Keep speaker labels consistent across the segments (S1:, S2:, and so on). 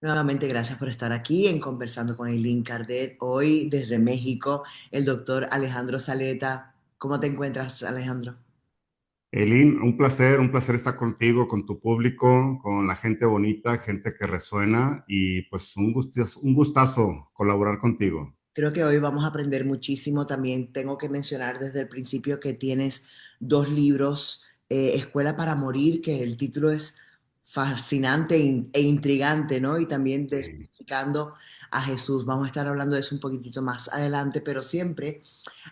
S1: Nuevamente, gracias por estar aquí en Conversando con Eileen Cardet. Hoy desde México, el doctor Alejandro Saleta. ¿Cómo te encuentras, Alejandro?
S2: Elin, un placer estar contigo, con tu público, con la gente bonita, gente que resuena y pues un gustazo colaborar contigo.
S1: Creo que hoy vamos a aprender muchísimo. También tengo que mencionar desde el principio que tienes dos libros, Escuela para Morir, que el título es fascinante e intrigante, ¿no? Y también
S2: Sí.
S1: desmitificando a Jesús. Vamos a estar hablando de eso un poquitito más adelante, pero siempre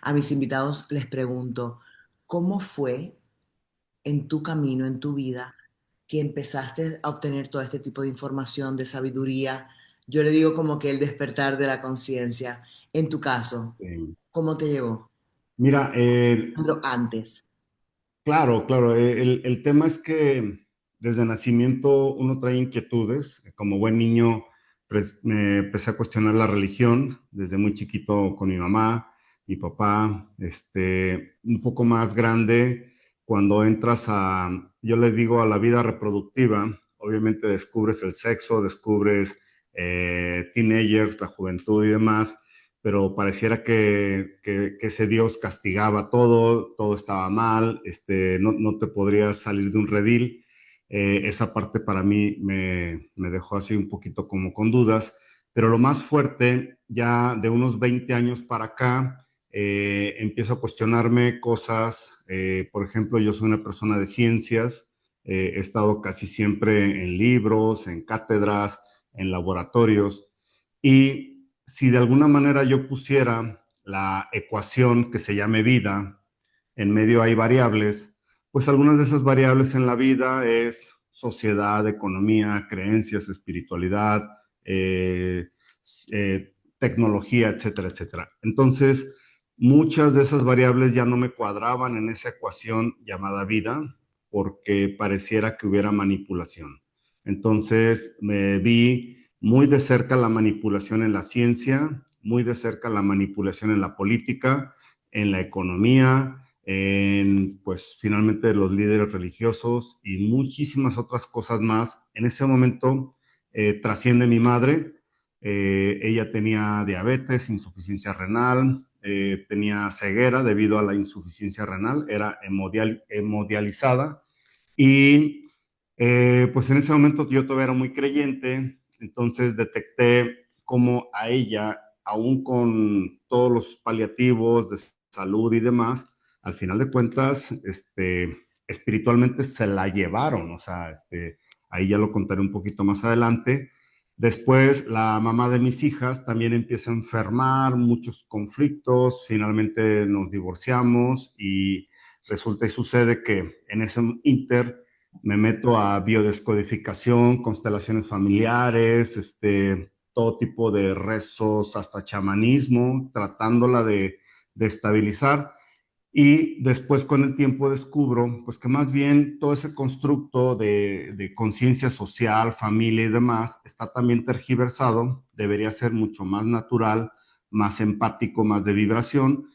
S1: a mis invitados les pregunto, ¿cómo fue en tu camino, en tu vida, que empezaste a obtener todo este tipo de información, de sabiduría? Yo le digo como que el despertar de la conciencia. En tu caso, ¿cómo te llegó?
S2: Mira,
S1: Antes.
S2: claro, el tema es que desde nacimiento uno trae inquietudes. Como buen niño, me empecé a cuestionar la religión desde muy chiquito con mi mamá, mi papá, un poco más grande, cuando entras yo le digo, a la vida reproductiva, obviamente descubres el sexo, descubres teenagers, la juventud y demás, pero pareciera que ese Dios castigaba todo, todo estaba mal, no te podrías salir de un redil. Esa parte para mí me dejó así un poquito como con dudas, pero lo más fuerte, ya de unos 20 años para acá, empiezo a cuestionarme cosas. Por ejemplo, yo soy una persona de ciencias, he estado casi siempre en libros, en cátedras, en laboratorios, y si de alguna manera yo pusiera la ecuación que se llame vida, en medio hay variables, pues algunas de esas variables en la vida es sociedad, economía, creencias, espiritualidad, eh, tecnología, etcétera, etcétera. Entonces, muchas de esas variables ya no me cuadraban en esa ecuación llamada vida, porque pareciera que hubiera manipulación. Entonces, me vi muy de cerca la manipulación en la ciencia, muy de cerca la manipulación en la política, en la economía, en, pues, finalmente los líderes religiosos y muchísimas otras cosas más. En ese momento trasciende mi madre. Ella tenía diabetes, insuficiencia renal, tenía ceguera debido a la insuficiencia renal, era hemodializada y pues en ese momento yo todavía era muy creyente. Entonces detecté cómo a ella, aún con todos los paliativos de salud y demás, al final de cuentas, espiritualmente se la llevaron. O sea, ahí ya lo contaré un poquito más adelante. Después, la mamá de mis hijas también empieza a enfermar, muchos conflictos, finalmente nos divorciamos y resulta y sucede que en ese inter me meto a biodescodificación, constelaciones familiares, todo tipo de rezos, hasta chamanismo, tratándola de estabilizar. Y después con el tiempo descubro, pues que más bien todo ese constructo de conciencia social, familia y demás está también tergiversado, debería ser mucho más natural, más empático, más de vibración.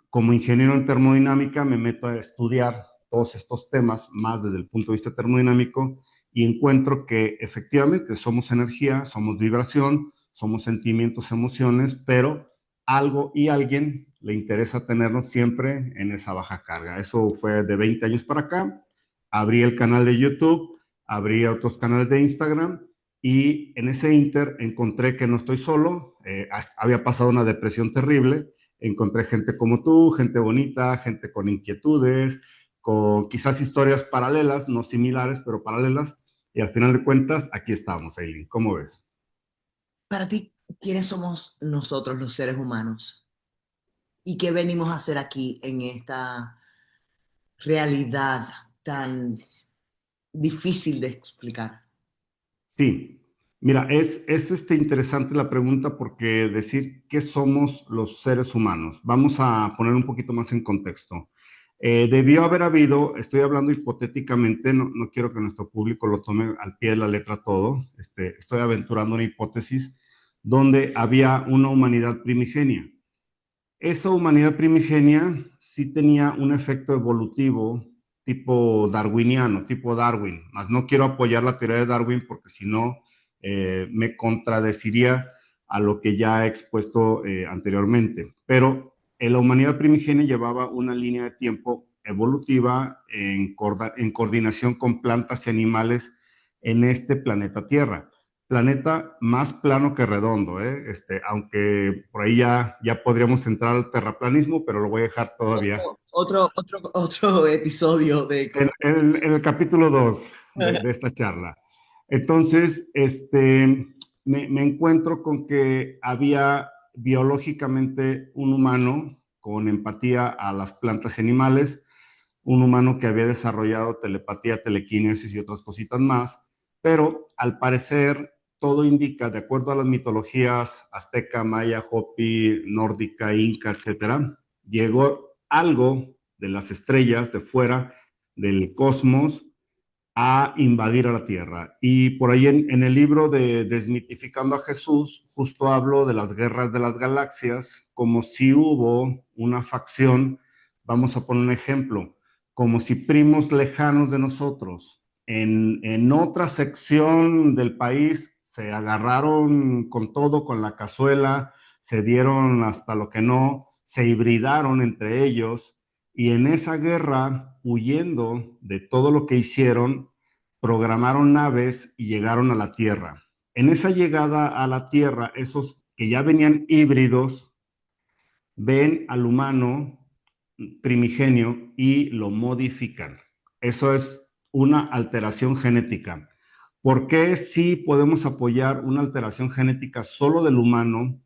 S2: Como ingeniero en termodinámica me meto a estudiar todos estos temas más desde el punto de vista termodinámico y encuentro que efectivamente somos energía, somos vibración, somos sentimientos, emociones, pero algo y alguien le interesa tenernos siempre en esa baja carga. Eso fue de 20 años para acá. Abrí el canal de YouTube, abrí otros canales de Instagram y en ese inter encontré que no estoy solo. Había pasado una depresión terrible. Encontré gente como tú, gente bonita, gente con inquietudes, con quizás historias paralelas, no similares, pero paralelas. Y al final de cuentas, aquí estamos, Aileen. ¿Cómo ves?
S1: Para ti, ¿quiénes somos nosotros los seres humanos? ¿Y qué venimos a hacer aquí en esta realidad tan difícil de explicar?
S2: Sí, mira, es interesante la pregunta porque decir qué somos los seres humanos. Vamos a poner un poquito más en contexto. Debió haber habido, estoy hablando hipotéticamente, no quiero que nuestro público lo tome al pie de la letra todo, estoy aventurando una hipótesis donde había una humanidad primigenia. Esa humanidad primigenia sí tenía un efecto evolutivo tipo darwiniano, tipo Darwin, más no quiero apoyar la teoría de Darwin porque si no, me contradeciría a lo que ya he expuesto anteriormente. Pero la humanidad primigenia llevaba una línea de tiempo evolutiva en coordinación con plantas y animales en este planeta Tierra. Planeta más plano que redondo, ¿eh? Aunque por ahí ya podríamos entrar al terraplanismo, pero lo voy a dejar todavía
S1: Otro episodio de
S2: en,
S1: cómo...
S2: en el capítulo 2 de esta charla. Entonces, me encuentro con que había biológicamente un humano con empatía a las plantas y animales, un humano que había desarrollado telepatía, telequinesis y otras cositas más, pero al parecer todo indica, de acuerdo a las mitologías azteca, maya, hopi, nórdica, inca, etcétera, llegó algo de las estrellas de fuera del cosmos a invadir a la Tierra. Y por ahí en el libro de Desmitificando a Jesús, justo hablo de las guerras de las galaxias, como si hubo una facción, vamos a poner un ejemplo, como si primos lejanos de nosotros en otra sección del país se agarraron con todo, con la cazuela, se dieron hasta lo que no, se hibridaron entre ellos y en esa guerra, huyendo de todo lo que hicieron, programaron naves y llegaron a la Tierra. En esa llegada a la Tierra, esos que ya venían híbridos, ven al humano primigenio y lo modifican. Eso es una alteración genética. ¿Por qué sí podemos apoyar una alteración genética solo del humano,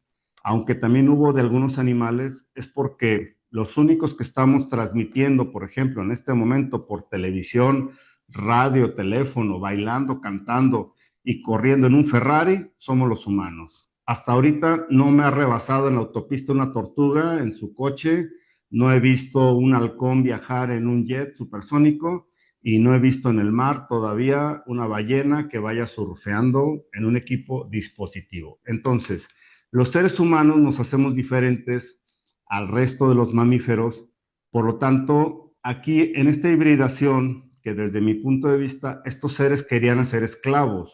S2: aunque también hubo de algunos animales? Es porque los únicos que estamos transmitiendo, por ejemplo, en este momento por televisión, radio, teléfono, bailando, cantando y corriendo en un Ferrari, somos los humanos. Hasta ahorita no me ha rebasado en la autopista una tortuga en su coche, no he visto un halcón viajar en un jet supersónico y no he visto en el mar todavía una ballena que vaya surfeando en un equipo dispositivo. Entonces, los seres humanos nos hacemos diferentes al resto de los mamíferos, por lo tanto, aquí en esta hibridación, que desde mi punto de vista, estos seres querían ser esclavos,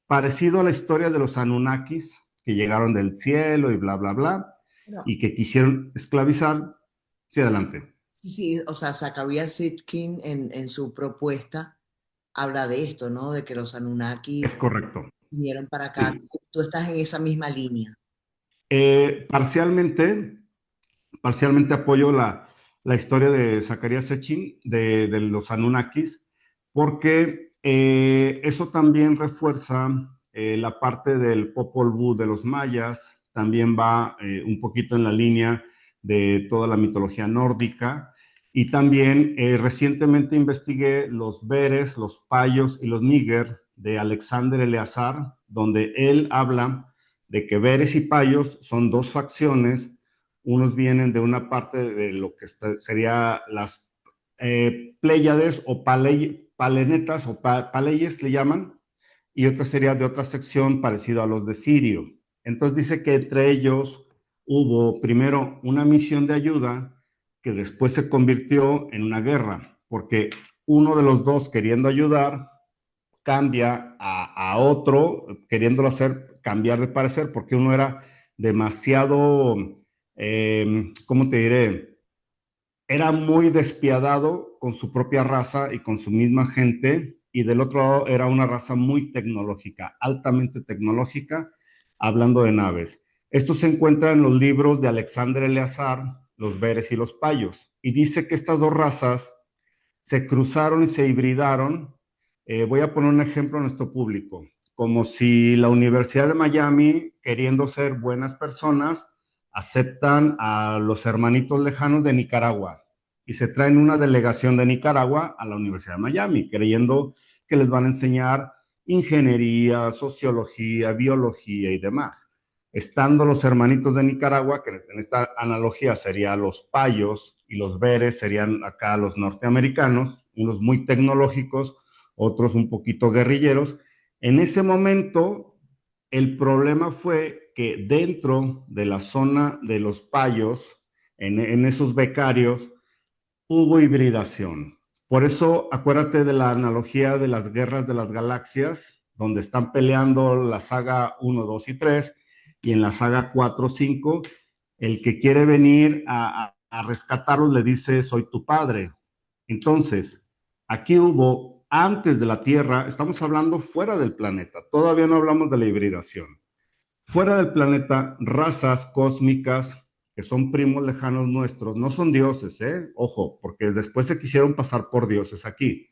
S2: parecido a la historia de los Anunnakis, que llegaron del cielo y bla, bla, bla,
S1: No,
S2: y que quisieron esclavizar. Sí, adelante.
S1: sí, sí, o sea, Zachariah Sitchin en su propuesta habla de esto, ¿no? De que los
S2: Es
S1: Anunnakis
S2: correcto.
S1: vinieron para acá.
S2: Sí.
S1: Tú estás en esa misma línea.
S2: Parcialmente apoyo la historia de Zacarías Sitchin, de los Anunnakis, porque eso también refuerza la parte del Popol Vuh de los mayas, también va un poquito en la línea de toda la mitología nórdica, y también recientemente investigué los Veres, los Payos y los Níger de Alexander Eleazar, donde él habla de que Veres y Payos son dos facciones. Unos vienen de una parte de lo que sería las Pléyades o Palenetas o Paleyes le llaman, y otra sería de otra sección parecido a los de Sirio. Entonces dice que entre ellos hubo primero una misión de ayuda que después se convirtió en una guerra, porque uno de los dos queriendo ayudar cambia a otro, queriéndolo hacer cambiar de parecer, porque uno era demasiado, ¿cómo te diré? Era muy despiadado con su propia raza y con su misma gente, y del otro lado era una raza muy tecnológica, altamente tecnológica, hablando de naves. Esto se encuentra en los libros de Alexander Eleazar, los Veres y los Payos, y dice que estas dos razas se cruzaron y se hibridaron. Voy a poner un ejemplo a nuestro público, como si la Universidad de Miami, queriendo ser buenas personas, aceptan a los hermanitos lejanos de Nicaragua y se traen una delegación de Nicaragua a la Universidad de Miami, creyendo que les van a enseñar ingeniería, sociología, biología y demás. Estando los hermanitos de Nicaragua, que en esta analogía serían los payos y los veres serían acá los norteamericanos, unos muy tecnológicos, otros un poquito guerrilleros. En ese momento, el problema fue que dentro de la zona de los payos, en esos becarios, hubo hibridación. Por eso, acuérdate de la analogía de las guerras de las galaxias, donde están peleando la saga uno, 2 y 3, y en la saga 4, 5, el que quiere venir a rescatarlos le dice, soy tu padre. Entonces, aquí hubo, antes de la Tierra, estamos hablando fuera del planeta, todavía no hablamos de la hibridación. Fuera del planeta, razas cósmicas que son primos lejanos nuestros, no son dioses, ¿eh? Ojo, porque después se quisieron pasar por dioses aquí.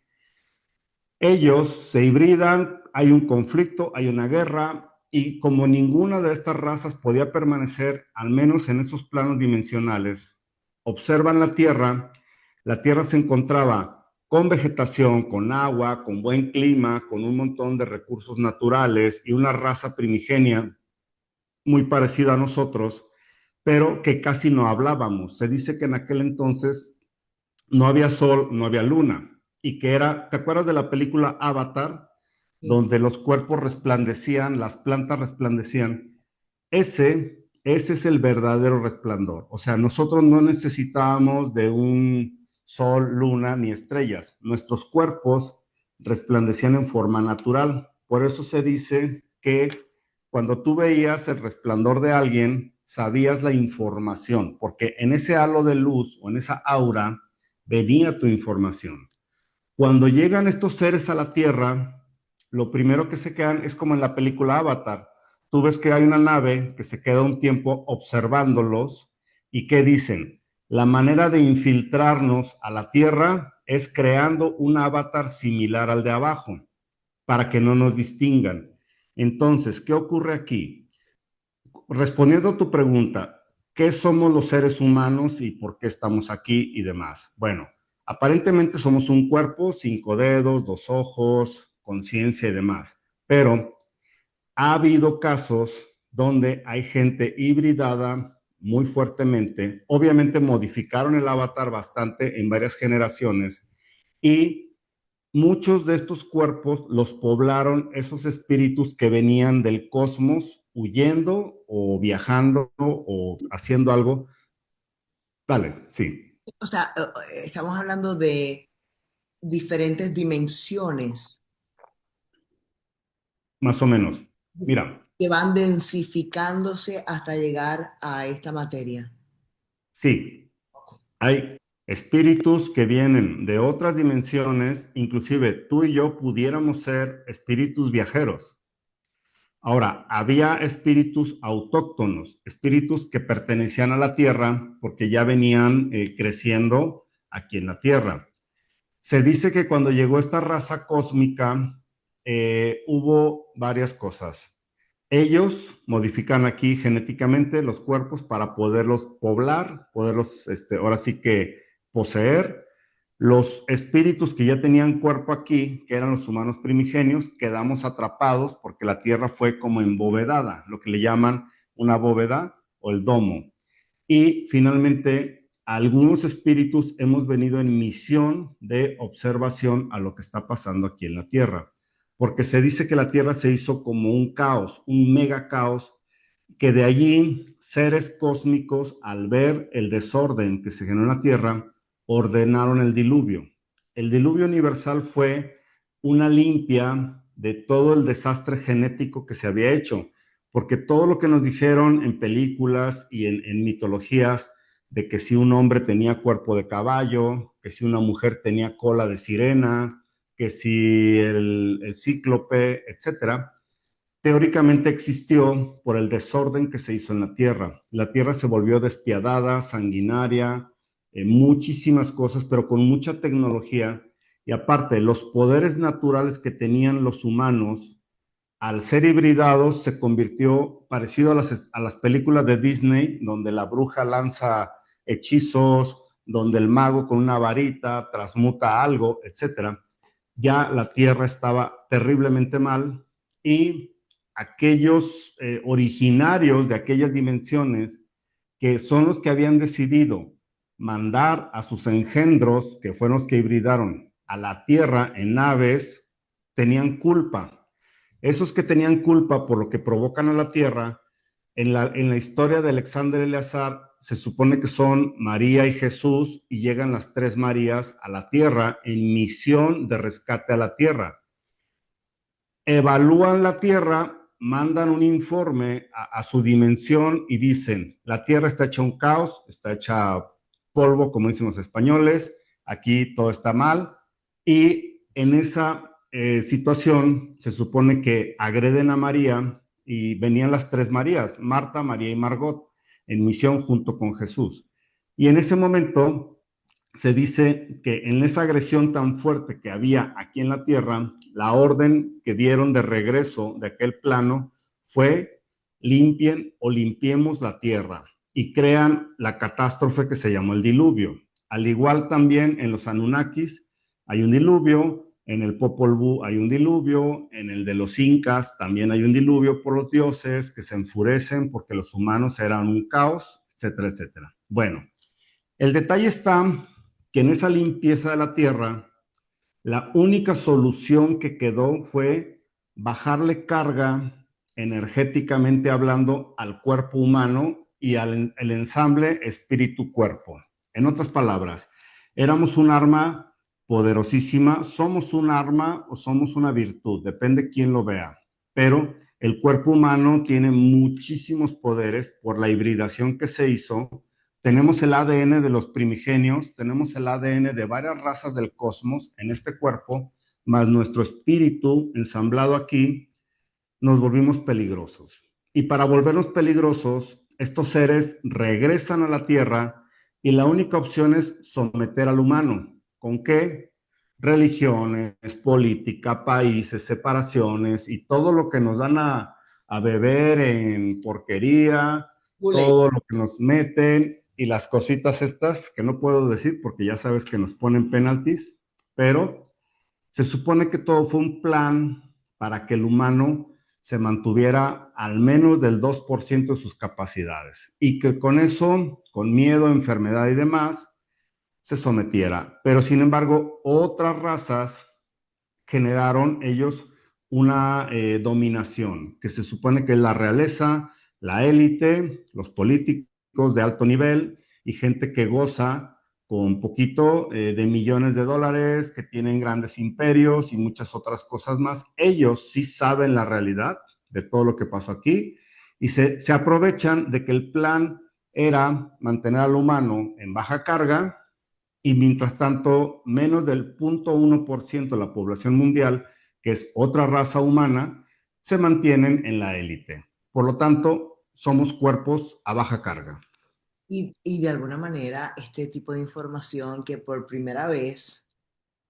S2: Ellos se hibridan, hay un conflicto, hay una guerra, y como ninguna de estas razas podía permanecer, al menos en esos planos dimensionales, observan la Tierra se encontraba con vegetación, con agua, con buen clima, con un montón de recursos naturales y una raza primigenia muy parecida a nosotros, pero que casi no hablábamos. Se dice que en aquel entonces no había sol, no había luna, y que era, ¿te acuerdas de la película Avatar?
S1: Sí.
S2: Donde los cuerpos resplandecían, las plantas resplandecían. Ese es el verdadero resplandor. O sea, nosotros no necesitábamos de un sol, luna ni estrellas. Nuestros cuerpos resplandecían en forma natural. Por eso se dice que cuando tú veías el resplandor de alguien, sabías la información, porque en ese halo de luz o en esa aura venía tu información. Cuando llegan estos seres a la Tierra, lo primero que se quedan es como en la película Avatar. Tú ves que hay una nave que se queda un tiempo observándolos y ¿qué dicen? La manera de infiltrarnos a la Tierra es creando un avatar similar al de abajo para que no nos distingan. Entonces, ¿qué ocurre aquí? Respondiendo a tu pregunta, ¿qué somos los seres humanos y por qué estamos aquí y demás? Bueno, aparentemente somos un cuerpo, 5 dedos, 2 ojos, conciencia y demás, pero ha habido casos donde hay gente hibridada muy fuertemente, obviamente modificaron el avatar bastante en varias generaciones y muchos de estos cuerpos los poblaron esos espíritus que venían del cosmos huyendo o viajando o haciendo algo. Dale, sí,
S1: O sea, estamos hablando de diferentes dimensiones
S2: más o menos. Mira,
S1: que van densificándose hasta llegar a esta materia.
S2: sí, hay espíritus que vienen de otras dimensiones, inclusive tú y yo pudiéramos ser espíritus viajeros. Ahora, había espíritus autóctonos, espíritus que pertenecían a la tierra porque ya venían creciendo aquí en la tierra. Se dice que cuando llegó esta raza cósmica, hubo varias cosas. Ellos modifican aquí genéticamente los cuerpos para poderlos poblar, poderlos, ahora sí que poseer. Los espíritus que ya tenían cuerpo aquí, que eran los humanos primigenios, quedamos atrapados porque la tierra fue como embovedada, lo que le llaman una bóveda o el domo. Y finalmente, algunos espíritus hemos venido en misión de observación a lo que está pasando aquí en la tierra, porque se dice que la tierra se hizo como un caos, un mega caos, que de allí seres cósmicos, al ver el desorden que se generó en la tierra, ordenaron el diluvio. El diluvio universal fue una limpia de todo el desastre genético que se había hecho, porque todo lo que nos dijeron en películas y en mitologías, de que si un hombre tenía cuerpo de caballo, que si una mujer tenía cola de sirena, que si el cíclope, etcétera, teóricamente existió por el desorden que se hizo en la Tierra. La Tierra se volvió despiadada, sanguinaria, muchísimas cosas, pero con mucha tecnología. Y aparte, los poderes naturales que tenían los humanos, al ser hibridados, se convirtió parecido a las películas de Disney, donde la bruja lanza hechizos, donde el mago con una varita transmuta algo, etcétera. Ya la Tierra estaba terriblemente mal y aquellos originarios de aquellas dimensiones, que son los que habían decidido mandar a sus engendros, que fueron los que hibridaron a la Tierra en naves, tenían culpa. Esos que tenían culpa por lo que provocan a la Tierra, en la historia de Alexander Eleazar, se supone que son María y Jesús, y llegan las tres Marías a la Tierra en misión de rescate a la Tierra. evalúan la Tierra, mandan un informe a su dimensión y dicen, la Tierra está hecha un caos, está hecha polvo, como dicen los españoles, aquí todo está mal, y en esa situación se supone que agreden a María y venían las tres Marías, Marta, María y Margot, en misión junto con Jesús. Y en ese momento se dice que en esa agresión tan fuerte que había aquí en la Tierra, la orden que dieron de regreso de aquel plano fue limpien o limpiemos la Tierra y crean la catástrofe que se llamó el diluvio. Al igual también en los Anunnakis hay un diluvio, en el Popol Vuh hay un diluvio, en el de los Incas también hay un diluvio por los dioses que se enfurecen porque los humanos eran un caos, etcétera, etcétera. Bueno, el detalle está que en esa limpieza de la tierra, la única solución que quedó fue bajarle carga energéticamente hablando al cuerpo humano y al el ensamble espíritu-cuerpo. En otras palabras, éramos un arma poderosísima, somos un arma o somos una virtud, depende quién lo vea, pero el cuerpo humano tiene muchísimos poderes por la hibridación que se hizo. Tenemos el ADN de los primigenios, tenemos el ADN de varias razas del cosmos en este cuerpo, más nuestro espíritu ensamblado aquí, nos volvimos peligrosos. Y para volvernos peligrosos, estos seres regresan a la Tierra y la única opción es someter al humano. ¿Con qué? Religiones, política, países, separaciones y todo lo que nos dan a beber en porquería,
S1: Kool-Aid.
S2: todo lo que nos meten y las cositas estas que no puedo decir porque ya sabes que nos ponen penaltis, pero se supone que todo fue un plan para que el humano se mantuviera al menos del 2% de sus capacidades y que con eso, con miedo, enfermedad y demás, se sometiera. Pero sin embargo, otras razas generaron ellos una dominación, que se supone que es la realeza, la élite, los políticos de alto nivel y gente que goza con poquito de millones de dólares, que tienen grandes imperios y muchas otras cosas más. Ellos sí saben la realidad de todo lo que pasó aquí y se aprovechan de que el plan era mantener al humano en baja carga y mientras tanto menos del 0.1% de la población mundial, que es otra raza humana, se mantienen en la élite. Por lo tanto, somos cuerpos a baja carga.
S1: Y de alguna manera este tipo de información que por primera vez,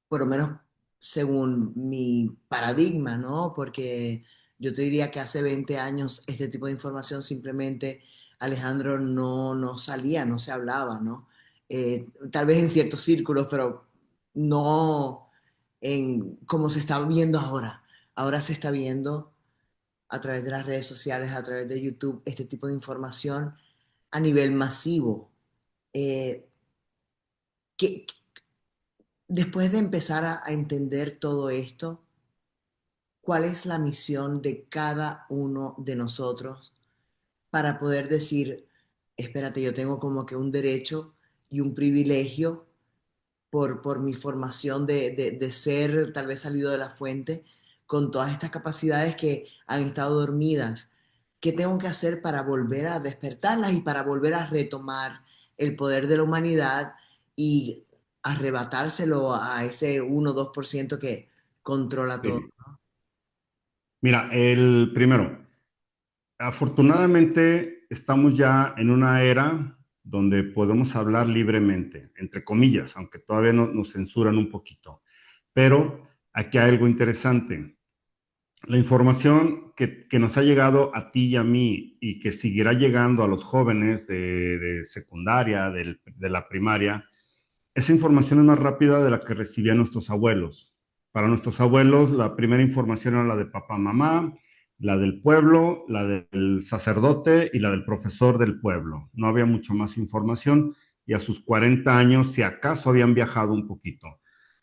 S1: por lo menos según mi paradigma, ¿no? Porque yo te diría que hace 20 años este tipo de información simplemente, Alejandro, no salía, no se hablaba, ¿no? Tal vez en ciertos círculos, pero no en como se está viendo ahora. Ahora se está viendo a través de las redes sociales, a través de YouTube, este tipo de información a nivel masivo. Eh, que, después de empezar a entender todo esto, ¿cuál es la misión de cada uno de nosotros para poder decir, espérate, yo tengo como que un derecho y un privilegio por mi formación de ser tal vez salido de la fuente con todas estas capacidades que han estado dormidas? ¿Qué tengo que hacer para volver a despertarlas y para volver a retomar el poder de la humanidad y arrebatárselo a ese 1 o 2% que controla todo?
S2: Sí. Mira, el primero, afortunadamente estamos ya en una era donde podemos hablar libremente, entre comillas, aunque todavía nos censuran un poquito. Pero aquí hay algo interesante. La información que nos ha llegado a ti y a mí y que seguirá llegando a los jóvenes de secundaria, de la primaria, esa información es más rápida de la que recibían nuestros abuelos. Para nuestros abuelos, la primera información era la de papá, mamá, la del pueblo, la del sacerdote y la del profesor del pueblo. No había mucho más información y a sus 40 años, si acaso habían viajado un poquito.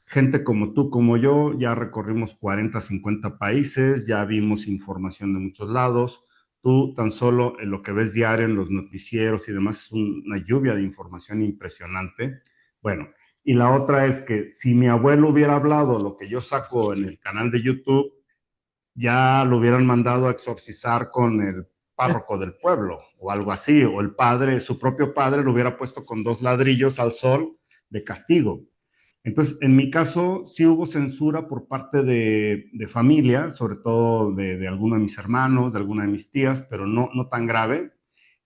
S2: Gente como tú, como yo, ya recorrimos 40, 50 países, ya vimos información de muchos lados. Tú tan solo en lo que ves diario en los noticieros y demás es una lluvia de información impresionante. Bueno, y la otra es que si mi abuelo hubiera hablado lo que yo saco en el canal de YouTube, ya lo hubieran mandado a exorcizar con el párroco del pueblo o algo así, o el padre, su propio padre lo hubiera puesto con 2 ladrillos al sol de castigo. Entonces, en mi caso, sí hubo censura por parte de familia, sobre todo de algunos de mis hermanos, de alguna de mis tías, pero no tan grave.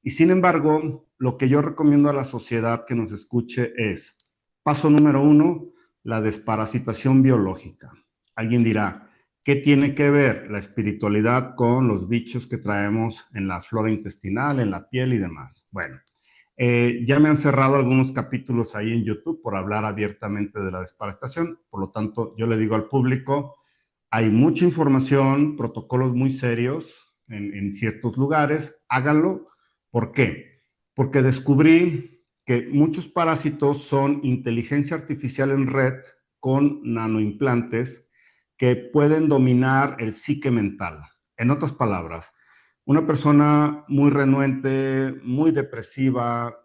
S2: Y sin embargo, lo que yo recomiendo a la sociedad que nos escuche es, paso número 1, la desparasitación biológica. Alguien dirá, ¿qué tiene que ver la espiritualidad con los bichos que traemos en la flora intestinal, en la piel y demás? Bueno, ya me han cerrado algunos capítulos ahí en YouTube por hablar abiertamente de la desparasitación, por lo tanto, yo le digo al público, hay mucha información, protocolos muy serios en ciertos lugares, háganlo. ¿Por qué? Porque descubrí que muchos parásitos son inteligencia artificial en red con nanoimplantes que pueden dominar el psique mental. En otras palabras, una persona muy renuente, muy depresiva,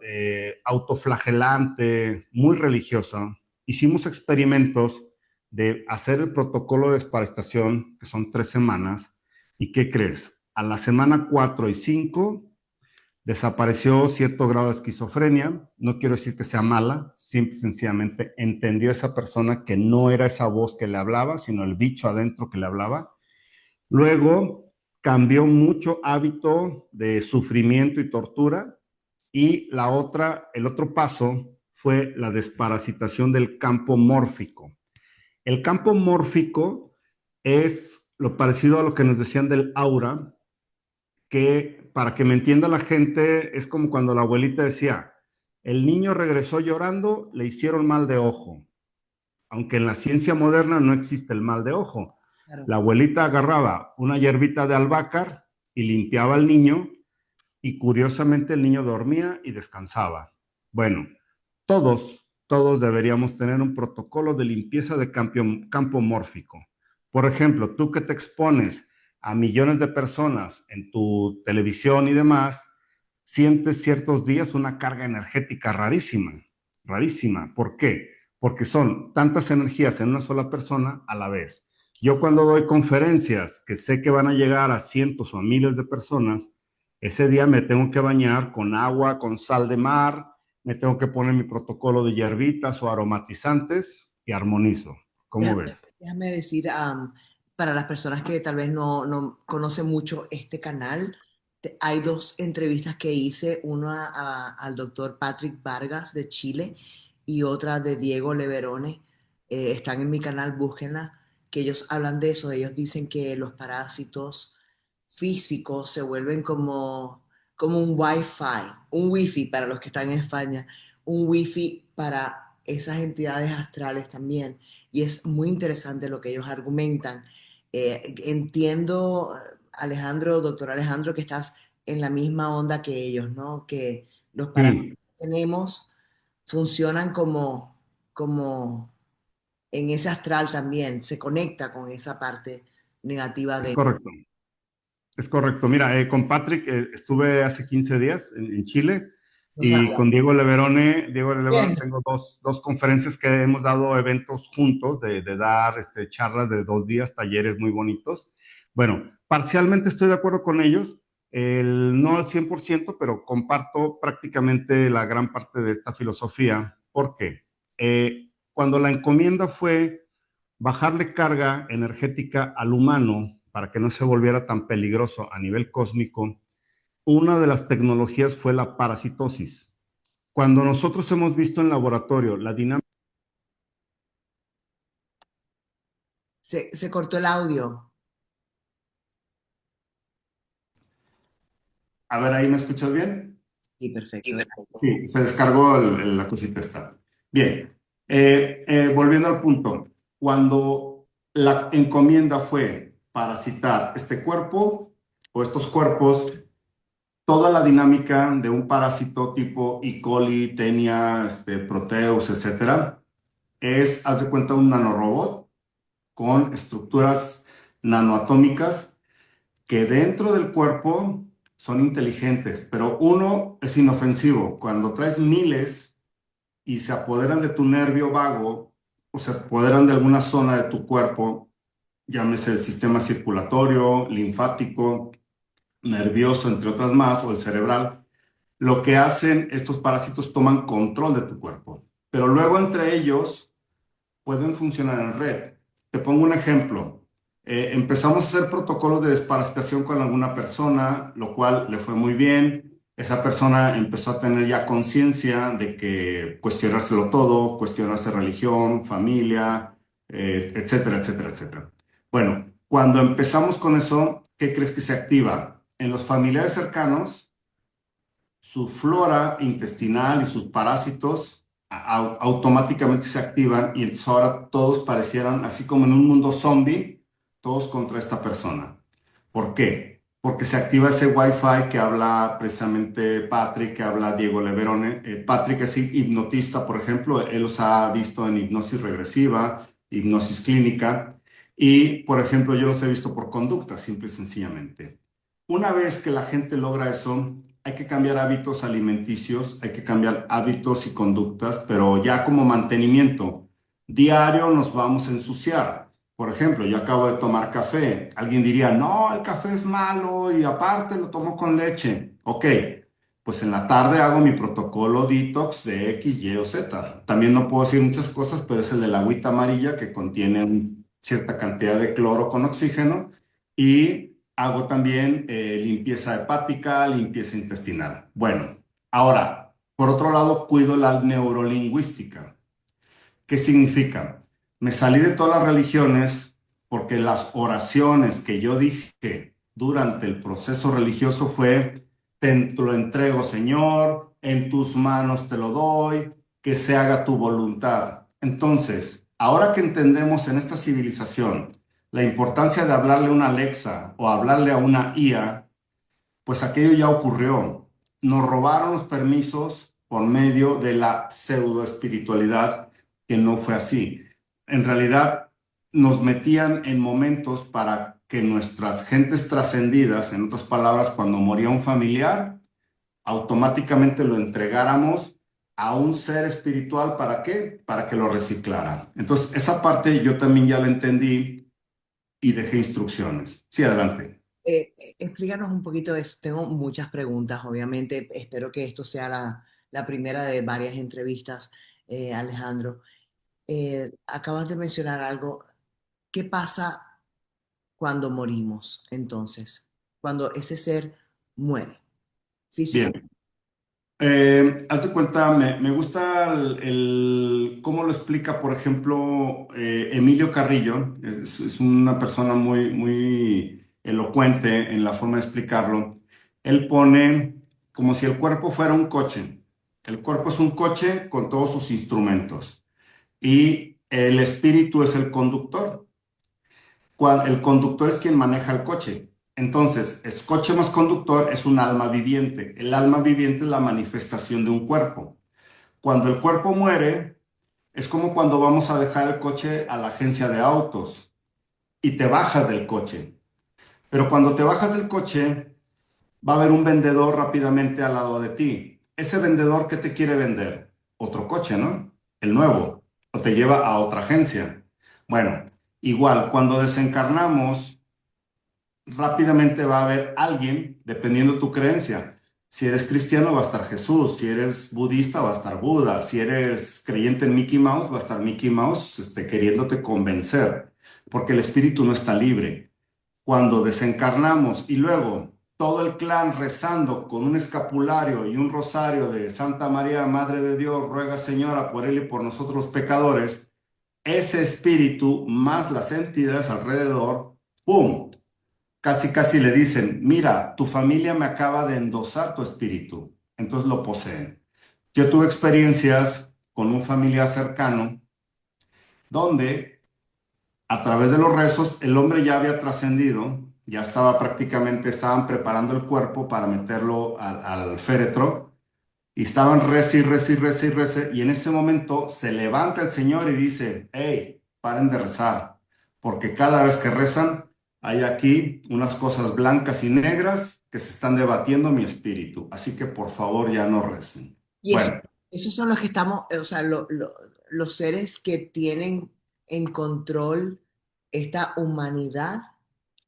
S2: autoflagelante, muy religiosa, hicimos experimentos de hacer el protocolo de desparasitación, que son 3 semanas, y ¿qué crees? A la semana 4 y 5 desapareció cierto grado de esquizofrenia. No quiero decir que sea mala, simple y sencillamente entendió esa persona que no era esa voz que le hablaba, sino el bicho adentro que le hablaba. Luego cambió mucho hábito de sufrimiento y tortura. Y el otro paso fue la desparasitación del campo mórfico. El campo mórfico es lo parecido a lo que nos decían del aura, que para que me entienda la gente, es como cuando la abuelita decía, el niño regresó llorando, le hicieron mal de ojo, aunque en la ciencia moderna no existe el mal de ojo.
S1: Claro.
S2: La abuelita agarraba una hierbita de albácar y limpiaba al niño y curiosamente el niño dormía y descansaba. Bueno, todos deberíamos tener un protocolo de limpieza de campo mórfico. Por ejemplo, tú que te expones a millones de personas en tu televisión y demás, sientes ciertos días una carga energética rarísima, rarísima. ¿Por qué? Porque son tantas energías en una sola persona a la vez. Yo cuando doy conferencias que sé que van a llegar a cientos o a miles de personas, ese día me tengo que bañar con agua, con sal de mar, me tengo que poner mi protocolo de hierbitas o aromatizantes y armonizo. ¿Cómo
S1: Déjame,
S2: ves?
S1: déjame decir, para las personas que tal vez no conocen mucho este canal, hay dos entrevistas que hice, una al doctor Patrick Vargas de Chile y otra de Diego Leverone. Están en mi canal, búsquenla, que ellos hablan de eso. Ellos dicen que los parásitos físicos se vuelven como un wifi para los que están en España, un wifi para esas entidades astrales también. Y es muy interesante lo que ellos argumentan. Entiendo, Alejandro, doctor Alejandro, que estás en la misma onda que ellos, ¿no? Que los parásitos
S2: Sí,
S1: que tenemos funcionan como en ese astral también, se conecta con esa parte negativa
S2: es
S1: de...
S2: correcto. Es correcto. Mira, con Patrick estuve hace 15 días en Chile
S1: No
S2: y
S1: sabía.
S2: con Diego Leverone
S1: Bien.
S2: tengo dos conferencias que hemos dado eventos juntos de dar charlas de 2 días, talleres muy bonitos. Bueno, parcialmente estoy de acuerdo con ellos, no al 100%, pero comparto prácticamente la gran parte de esta filosofía. ¿Por qué? Cuando la encomienda fue bajarle carga energética al humano para que no se volviera tan peligroso a nivel cósmico, una de las tecnologías fue la parasitosis. Cuando nosotros hemos visto en laboratorio la dinámica...
S1: Se cortó el audio.
S2: A ver, ¿ahí me escuchas bien?
S1: Sí, perfecto.
S2: Sí, se descargó la cosita esta. Bien, volviendo al punto, cuando la encomienda fue parasitar este cuerpo o estos cuerpos, toda la dinámica de un parásito tipo E. coli, Tenia, Proteus, etcétera, haz de cuenta, un nanorobot con estructuras nanoatómicas que dentro del cuerpo son inteligentes, pero uno es inofensivo. Cuando traes miles y se apoderan de tu nervio vago o se apoderan de alguna zona de tu cuerpo, llámese el sistema circulatorio, linfático, nervioso, entre otras más, o el cerebral, lo que hacen estos parásitos toman control de tu cuerpo. Pero luego entre ellos pueden funcionar en red. Te pongo un ejemplo. Empezamos a hacer protocolos de desparasitación con alguna persona, lo cual le fue muy bien. Esa persona empezó a tener ya conciencia de que cuestionárselo todo, cuestionarse religión, familia, etcétera, etcétera, etcétera. Bueno, cuando empezamos con eso, ¿qué crees que se activa? En los familiares cercanos, su flora intestinal y sus parásitos automáticamente se activan y entonces ahora todos parecieran, así como en un mundo zombie, todos contra esta persona. ¿Por qué? Porque se activa ese Wi-Fi que habla precisamente Patrick, que habla Diego Leverone. Patrick es hipnotista, por ejemplo, él los ha visto en hipnosis regresiva, hipnosis clínica, y, por ejemplo, yo los he visto por conducta, simple y sencillamente. Una vez que la gente logra eso, hay que cambiar hábitos alimenticios, hay que cambiar hábitos y conductas, pero ya como mantenimiento. Diario nos vamos a ensuciar. Por ejemplo, yo acabo de tomar café. Alguien diría, no, el café es malo y aparte lo tomo con leche. Ok, pues en la tarde hago mi protocolo detox de X, Y o Z. También no puedo decir muchas cosas, pero es el de la agüita amarilla que contiene cierta cantidad de cloro con oxígeno y hago también limpieza hepática, limpieza intestinal. Bueno, ahora, por otro lado, cuido la neurolingüística. ¿Qué significa? Me salí de todas las religiones porque las oraciones que yo dije durante el proceso religioso fue, te lo entrego, Señor, en tus manos te lo doy, que se haga tu voluntad. Entonces, ahora que entendemos en esta civilización la importancia de hablarle a una Alexa o hablarle a una IA, pues aquello ya ocurrió. Nos robaron los permisos por medio de la pseudo espiritualidad que no fue así. En realidad nos metían en momentos para que nuestras gentes trascendidas, en otras palabras, cuando moría un familiar, automáticamente lo entregáramos a un ser espiritual. ¿Para qué? Para que lo reciclara. Entonces, esa parte yo también ya la entendí y dejé instrucciones. Sí, adelante.
S1: Explícanos un poquito de eso. Tengo muchas preguntas, obviamente. Espero que esto sea la primera de varias entrevistas, Alejandro. Acabas de mencionar algo. ¿Qué pasa cuando morimos, entonces? Cuando ese ser muere físicamente.
S2: Bien. Haz de cuenta, me gusta cómo lo explica, por ejemplo, Emilio Carrillo. Es una persona muy, muy elocuente en la forma de explicarlo. Él pone como si el cuerpo fuera un coche. El cuerpo es un coche con todos sus instrumentos y el espíritu es el conductor. El conductor es quien maneja el coche. Entonces, es coche más conductor es un alma viviente. El alma viviente es la manifestación de un cuerpo. Cuando el cuerpo muere, es como cuando vamos a dejar el coche a la agencia de autos y te bajas del coche. Pero cuando te bajas del coche, va a haber un vendedor rápidamente al lado de ti. Ese vendedor, ¿qué te quiere vender? Otro coche, ¿no? El nuevo. O te lleva a otra agencia. Bueno, igual, cuando desencarnamos, rápidamente va a haber alguien, dependiendo tu creencia. Si eres cristiano, va a estar Jesús. Si eres budista, va a estar Buda. Si eres creyente en Mickey Mouse, va a estar Mickey Mouse, queriéndote convencer. Porque el espíritu no está libre. Cuando desencarnamos y luego todo el clan rezando con un escapulario y un rosario de Santa María, Madre de Dios, ruega Señora por él y por nosotros los pecadores, ese espíritu más las entidades alrededor, ¡pum! Casi, casi le dicen, mira, tu familia me acaba de endosar tu espíritu. Entonces lo poseen. Yo tuve experiencias con un familiar cercano donde a través de los rezos el hombre ya había trascendido, ya estaba prácticamente, estaban preparando el cuerpo para meterlo al féretro y estaban reza y reza y reza y reza y en ese momento se levanta el Señor y dice, hey, paren de rezar, porque cada vez que rezan hay aquí unas cosas blancas y negras que se están debatiendo mi espíritu, así que por favor ya no recen.
S1: Y
S2: Bueno,
S1: esos son los que estamos, o sea, los seres que tienen en control esta humanidad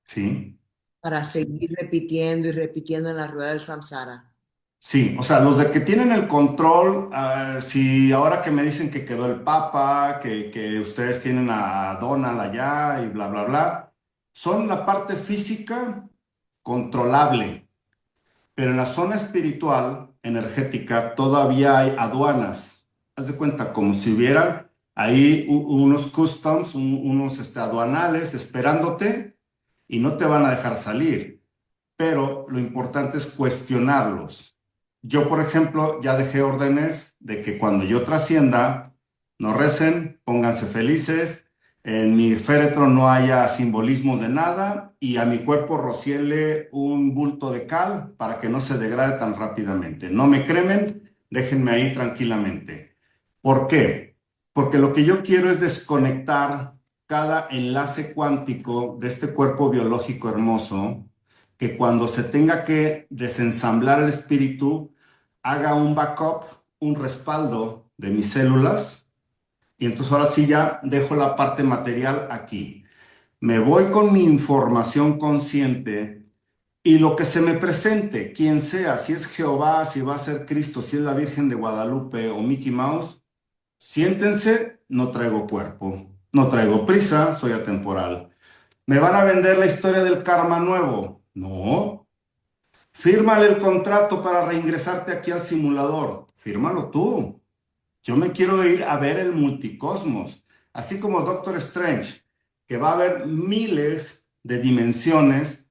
S2: Sí.
S1: para seguir repitiendo y repitiendo en la rueda del samsara.
S2: Sí, o sea, los de que tienen el control, si ahora que me dicen que quedó el Papa, que ustedes tienen a Donald allá y bla, bla, bla, son la parte física controlable, pero en la zona espiritual, energética, todavía hay aduanas. Haz de cuenta, como si hubieran ahí unos customs, unos aduanales esperándote y no te van a dejar salir, pero lo importante es cuestionarlos. Yo, por ejemplo, ya dejé órdenes de que cuando yo trascienda, no recen, pónganse felices, en mi féretro no haya simbolismos de nada y a mi cuerpo rociele un bulto de cal para que no se degrade tan rápidamente. No me cremen, déjenme ahí tranquilamente. ¿Por qué? Porque lo que yo quiero es desconectar cada enlace cuántico de este cuerpo biológico hermoso, que cuando se tenga que desensamblar el espíritu, haga un backup, un respaldo de mis células, y entonces ahora sí ya dejo la parte material aquí. Me voy con mi información consciente y lo que se me presente, quien sea, si es Jehová, si va a ser Cristo, si es la Virgen de Guadalupe o Mickey Mouse, siéntense, no traigo cuerpo, no traigo prisa, soy atemporal. ¿Me van a vender la historia del karma nuevo? No. Fírmale el contrato para reingresarte aquí al simulador. Fírmalo tú. Yo me quiero ir a ver el multicosmos, así como Doctor Strange, que va a haber miles de dimensiones.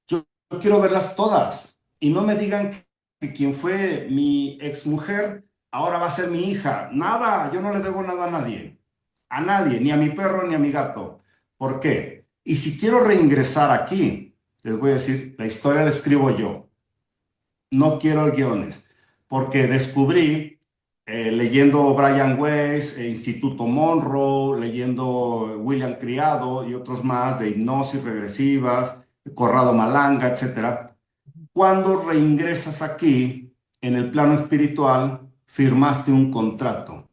S2: Yo quiero verlas todas. Y no me digan que quien fue mi exmujer ahora va a ser mi hija. Nada, yo no le debo nada a nadie. A nadie, ni a mi perro ni a mi gato. ¿Por qué? Y si quiero reingresar aquí, les voy a decir, la historia la escribo yo. No quiero guiones, porque descubrí, leyendo Brian Weiss, Instituto Monroe, leyendo William Criado y otros más de hipnosis regresivas, Corrado Malanga, etcétera. Cuando reingresas aquí, en el plano espiritual, firmaste un contrato.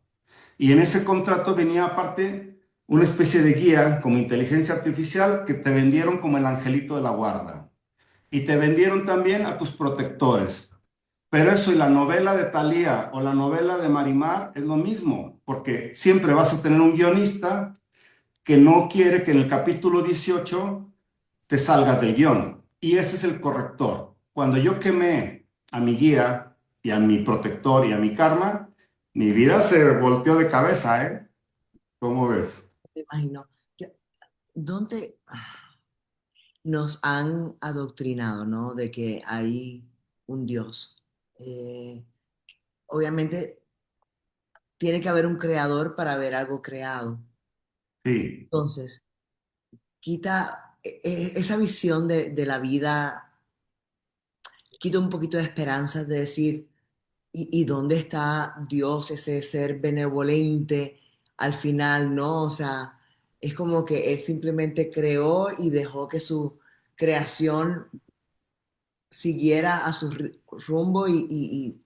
S2: Y en ese contrato venía aparte una especie de guía como inteligencia artificial que te vendieron como el angelito de la guarda. Y te vendieron también a tus protectores. Pero eso y la novela de Thalía o la novela de Marimar es lo mismo, porque siempre vas a tener un guionista que no quiere que en el capítulo 18 te salgas del guión. Y ese es el corrector. Cuando yo quemé a mi guía y a mi protector y a mi karma, mi vida se volteó de cabeza, ¿eh? ¿Cómo ves?
S1: Me imagino. Yo- ¿Dónde nos han adoctrinado, ¿no? De que hay un Dios? Eh, Obviamente tiene que haber un creador para haber algo creado.
S2: Sí,
S1: Entonces, quita esa visión de la vida, quita un poquito de esperanza de decir, y dónde está Dios, ese ser benevolente al final, ¿no? O sea, es como que Él simplemente creó y dejó que su creación siguiera a su rumbo y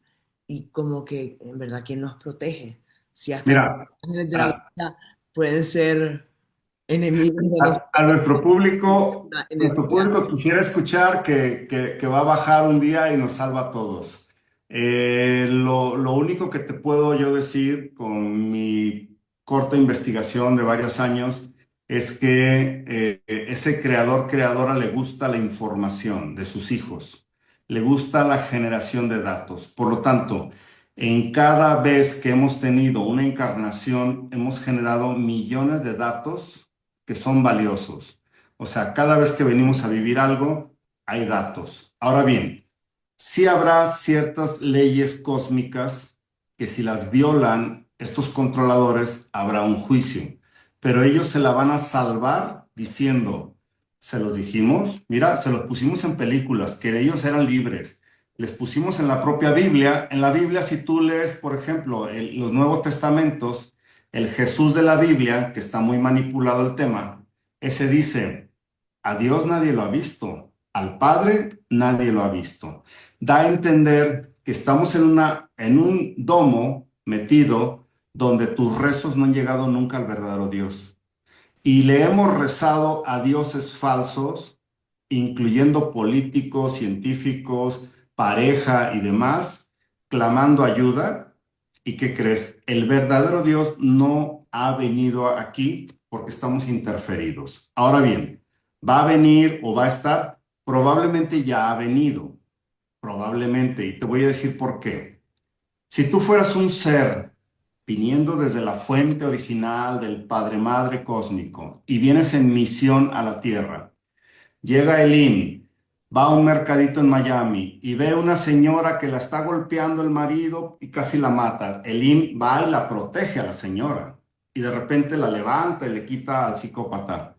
S1: como que en verdad, ¿quién nos protege? Si hasta los
S2: mira,
S1: ángeles de la
S2: a,
S1: vida pueden ser enemigos de
S2: a
S1: nosotros
S2: nuestro
S1: energía.
S2: público quisiera escuchar que va a bajar un día y nos salva a todos. Lo único que te puedo yo decir con mi corta investigación de varios años es que ese creadora le gusta la información de sus hijos, le gusta la generación de datos. Por lo tanto, en cada vez que hemos tenido una encarnación, hemos generado millones de datos que son valiosos. O sea, cada vez que venimos a vivir algo, hay datos. Ahora bien, sí habrá ciertas leyes cósmicas que si las violan estos controladores, habrá un juicio. Pero ellos se la van a salvar diciendo, se los dijimos, mira, se los pusimos en películas, que ellos eran libres. Les pusimos en la propia Biblia. En la Biblia, si tú lees, por ejemplo, los Nuevos Testamentos, el Jesús de la Biblia, que está muy manipulado el tema, ese dice, a Dios nadie lo ha visto, al Padre nadie lo ha visto. Da a entender que estamos en un domo metido donde tus rezos no han llegado nunca al verdadero Dios.
S3: y le hemos rezado a dioses falsos, incluyendo políticos, científicos, pareja y demás, clamando ayuda. ¿Y qué crees? El verdadero Dios no ha venido aquí porque estamos interferidos. Ahora bien, ¿va a venir o va a estar? Probablemente ya ha venido, probablemente, y te voy a decir por qué. Si tú fueras un ser viniendo desde la fuente original del Padre Madre cósmico y vienes en misión a la Tierra, llega Elín, va a un mercadito en Miami y ve a una señora que la está golpeando el marido y casi la mata. Elín va y la protege a la señora y de repente la levanta y le quita al psicópata.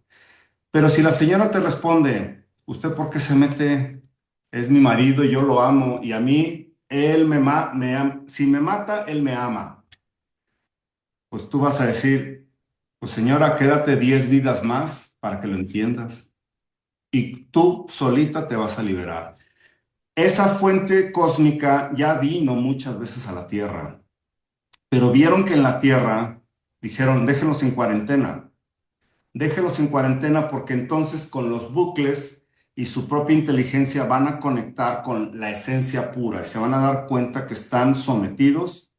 S3: Pero si la señora te responde, ¿usted por qué se mete? Es mi marido y yo lo amo y a mí él si me mata, él me ama. Pues tú vas a decir, pues señora, quédate 10 vidas más para que lo entiendas y tú solita te vas a liberar. Esa fuente cósmica ya vino muchas veces a la Tierra, pero vieron que en la Tierra dijeron, déjenlos en cuarentena porque entonces con los bucles y su propia inteligencia van a conectar con la esencia pura y se van a dar cuenta que están sometidos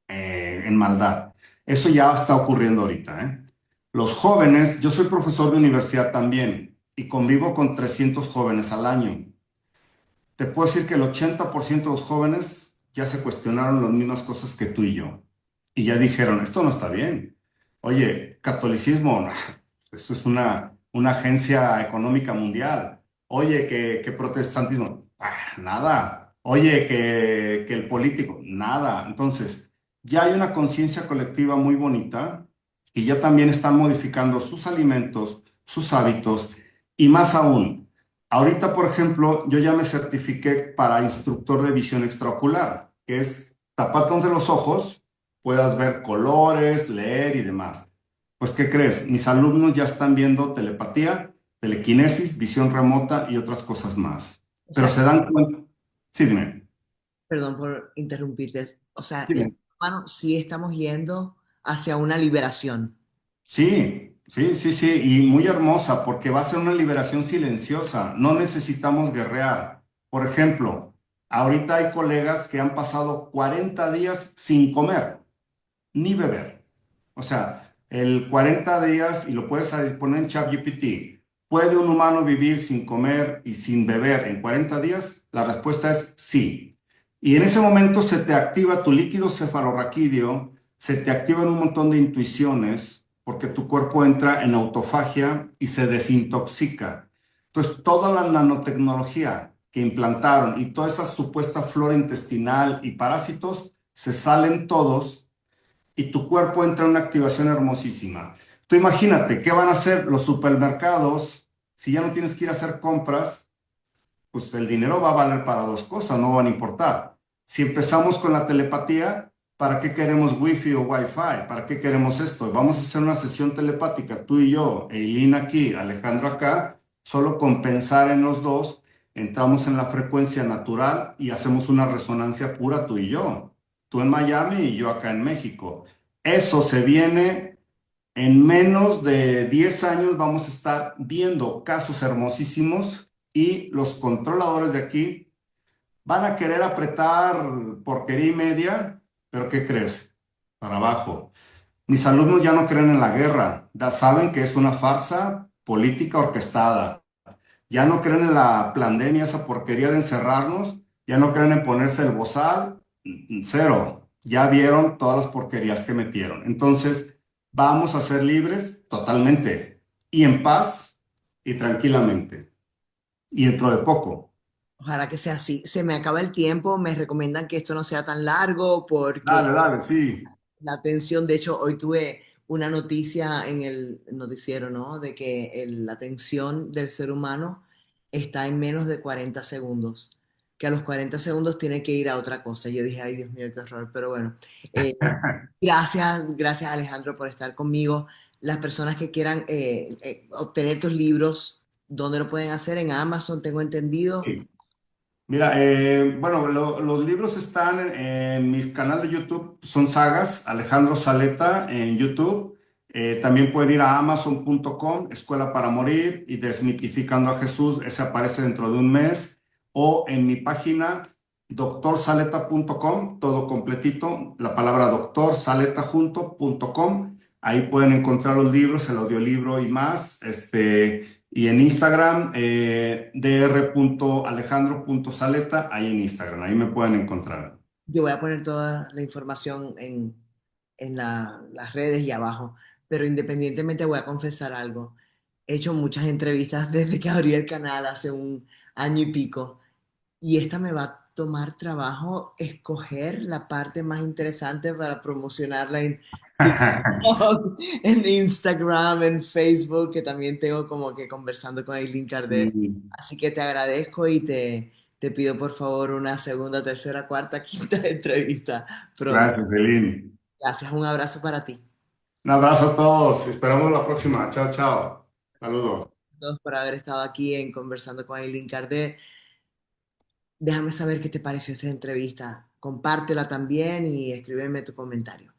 S3: en maldad. Eso ya está ocurriendo ahorita, ¿eh? Los jóvenes, yo soy profesor de universidad también y convivo con 300 jóvenes al año. Te puedo decir que el 80% de los jóvenes ya se cuestionaron las mismas cosas que tú y yo. Y ya dijeron, esto no está bien. Oye, catolicismo, no, esto es una agencia económica mundial. Oye, que protestantismo, nada. Oye, que el político, nada. Entonces, ya hay una conciencia colectiva muy bonita y ya también están modificando sus alimentos, sus hábitos y más aún. Ahorita, por ejemplo, yo ya me certifiqué para instructor de visión extraocular, que es taparte de los ojos, puedas ver colores, leer y demás. Pues, ¿qué crees? Mis alumnos ya están viendo telepatía, telequinesis, visión remota y otras cosas más.
S1: O
S3: Pero
S1: sea,
S3: se dan cuenta. Sí, dime.
S1: perdón por interrumpirte. O sea, el
S3: Dime.
S1: ser humano sí estamos yendo hacia una liberación.
S3: Sí, sí, sí, sí, y muy hermosa porque va a ser una liberación silenciosa. No necesitamos guerrear. Por ejemplo, ahorita hay colegas que han pasado 40 días sin comer ni beber. O sea, el 40 días, y lo puedes poner en ChatGPT, ¿puede un humano vivir sin comer y sin beber en 40 días? La respuesta es sí. Y en ese momento se te activa tu líquido cefalorraquídeo, se te activan un montón de intuiciones, porque tu cuerpo entra en autofagia y se desintoxica. Entonces, toda la nanotecnología que implantaron y toda esa supuesta flora intestinal y parásitos se salen todos y tu cuerpo entra en una activación hermosísima. Tú imagínate, ¿qué van a hacer los supermercados si ya no tienes que ir a hacer compras? Pues el dinero va a valer para dos cosas, no van a importar. Si empezamos con la telepatía, ¿para qué queremos wifi o wifi? ¿Para qué queremos esto? Vamos a hacer una sesión telepática, tú y yo, Eileen aquí, Alejandro acá, solo con pensar en los dos, entramos en la frecuencia natural y hacemos una resonancia pura tú y yo. Tú en Miami y yo acá en México. Eso se viene en menos de 10 años, vamos a estar viendo casos hermosísimos y los controladores de aquí van a querer apretar porquería y media, pero ¿qué crees? Para abajo. Mis alumnos ya no creen en la guerra, ya saben que es una farsa política orquestada. Ya no creen en la pandemia, esa porquería de encerrarnos, ya no creen en ponerse el bozal, cero. Ya vieron todas las porquerías que metieron. Entonces, vamos a ser libres totalmente y en paz y tranquilamente. Y dentro de poco.
S1: Ojalá que sea así. Se me acaba el tiempo. Me recomiendan que esto no sea tan largo porque
S3: Dale, dale, sí.
S1: la atención, de hecho, hoy tuve una noticia en el noticiero, ¿no? De que la atención del ser humano está en menos de 40 segundos, que a los 40 segundos tiene que ir a otra cosa. Yo dije, ay, Dios mío, qué horror, pero bueno. eh, gracias Alejandro por estar conmigo. Las personas que quieran obtener tus libros, ¿dónde lo pueden hacer? En Amazon, tengo entendido.
S3: Sí. Mira, bueno, los libros están en mi canal de YouTube, son sagas, Alejandro Saleta en YouTube. También pueden ir a amazon.com, Escuela para Morir y Desmitificando a Jesús. Ese aparece dentro de un mes. O en mi página doctorsaleta.com, todo completito, la palabra doctorsaletajunto.com. Ahí pueden encontrar los libros, el audiolibro y más. Y en Instagram, dr.alejandro.saleta, ahí en Instagram, ahí me pueden encontrar.
S1: Yo voy a poner toda la información en las redes y abajo, pero independientemente voy a confesar algo. He hecho muchas entrevistas desde que abrí el canal hace un año y pico y esta me va a tomar trabajo escoger la parte más interesante para promocionarla en TikTok, en Instagram, en Facebook, que también tengo como que conversando con Aileen Cardet.
S3: Y
S1: Así que te agradezco y te pido por favor una segunda, tercera, cuarta, quinta entrevista pronto.
S3: gracias, Belín.
S1: Gracias, un abrazo para ti.
S3: Un abrazo a todos. Esperamos la próxima. Chao, chao. Saludos.
S1: Todos por haber estado aquí en Conversando con Aileen Cardet. Déjame saber qué te pareció esta entrevista. Compártela también y escríbeme tu comentario.